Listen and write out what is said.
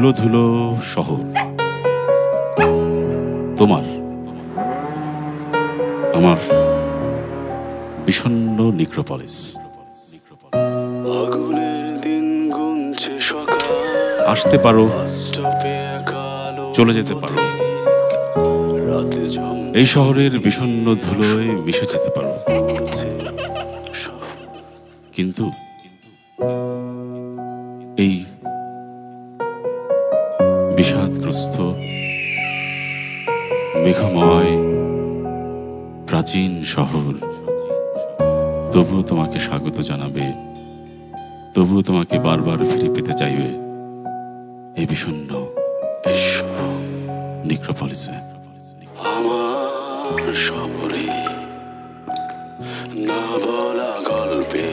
ধুলো ধুলো শহর, তোমার আমার বিষণ্ণ নিক্রোপলিস। আসতে পারো, চলে যেতে পারো, এই শহরের বিষণ্ণ ধুলোয় মিশে যেতে পারো, কিন্তু এই বিষাদগ্রস্ত মেঘময় প্রাচীন শহর তবুও তোমাকে স্বাগত জানাবে, তবুও তোমাকে বারবার ফিরে পেতে চাইবে এই বিষণ্ণ নিক্রোপলিসে। আমার শহরে না বলা গল্পে